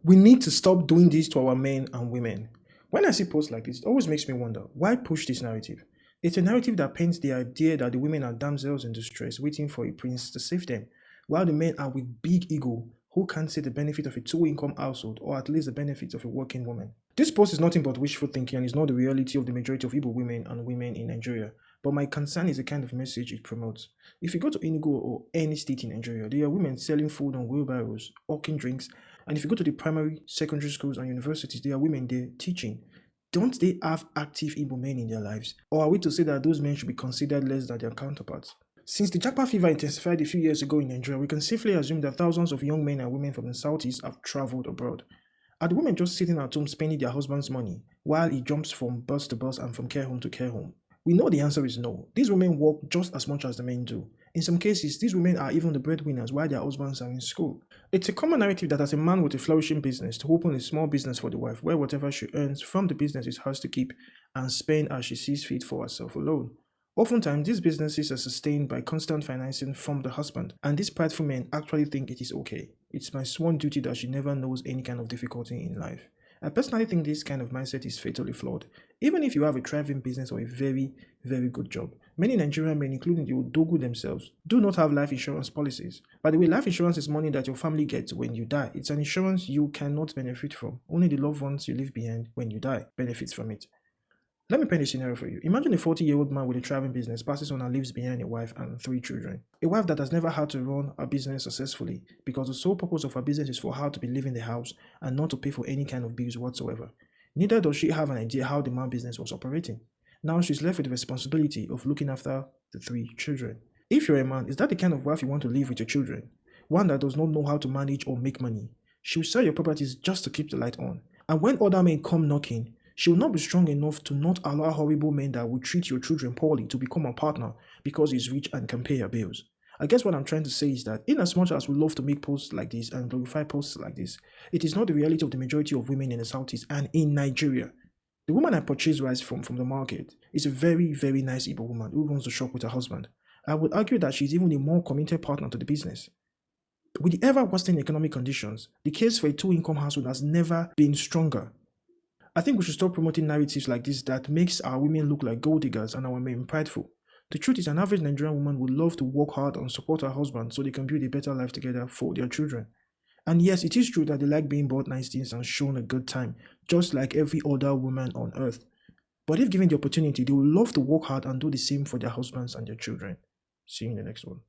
We need to stop doing this to our men and women. When I see posts like this, it always makes me wonder, why push this narrative? It's a narrative that paints the idea that the women are damsels in distress waiting for a prince to save them, while the men are with big ego who can't see the benefit of a two-income household or at least the benefit of a working woman. This post is nothing but wishful thinking and is not the reality of the majority of Igbo women and women in Nigeria. But my concern is the kind of message it promotes. If you go to Enugu or any state in Nigeria, there are women selling food on wheelbarrows, hawking drinks, and if you go to the primary, secondary schools, and universities, there are women there teaching. Don't they have active Igbo men in their lives? Or are we to say that those men should be considered less than their counterparts? Since the Japa fever intensified a few years ago in Nigeria, we can safely assume that thousands of young men and women from the southeast have traveled abroad. Are the women just sitting at home spending their husband's money while he jumps from bus to bus and from care home to care home? We know the answer is no. These women work just as much as the men do. In some cases, these women are even the breadwinners while their husbands are in school. It's a common narrative that as a man with a flourishing business to open a small business for the wife where whatever she earns from the business is hers to keep and spend as she sees fit for herself alone. Oftentimes, these businesses are sustained by constant financing from the husband, and these prideful men actually think it is okay. It's my sworn duty that she never knows any kind of difficulty in life. I personally think this kind of mindset is fatally flawed. Even if you have a thriving business or a very, very good job, many Nigerian men, including the Odogu themselves, do not have life insurance policies. By the way, life insurance is money that your family gets when you die. It's an insurance you cannot benefit from. Only the loved ones you leave behind when you die benefits from it. Let me paint a scenario for you. Imagine a 40-year-old man with a thriving business passes on and leaves behind a wife and 3 children. A wife that has never had to run her business successfully because the sole purpose of her business is for her to be leaving the house and not to pay for any kind of bills whatsoever. Neither does she have an idea how the man business was operating. Now she's left with the responsibility of looking after the 3 children. If you're a man, is that the kind of wife you want to live with your children? One that does not know how to manage or make money. She will sell your properties just to keep the light on. And when other men come knocking, she will not be strong enough to not allow horrible men that will treat your children poorly to become a partner because he's rich and can pay your bills. I guess what I'm trying to say is that in as much as we love to make posts like this and glorify posts like this, it is not the reality of the majority of women in the Southeast and in Nigeria. The woman I purchased rice from the market is a very, very nice Igbo woman who wants to shop with her husband. I would argue that she's even a more committed partner to the business. With the ever worsening economic conditions, the case for a two-income household has never been stronger. I think we should stop promoting narratives like this that makes our women look like gold diggers and our men prideful. The truth is, an average Nigerian woman would love to work hard and support her husband so they can build a better life together for their children. And yes, it is true that they like being bought nice things and shown a good time, just like every other woman on earth. But if given the opportunity, they would love to work hard and do the same for their husbands and their children. See you in the next one.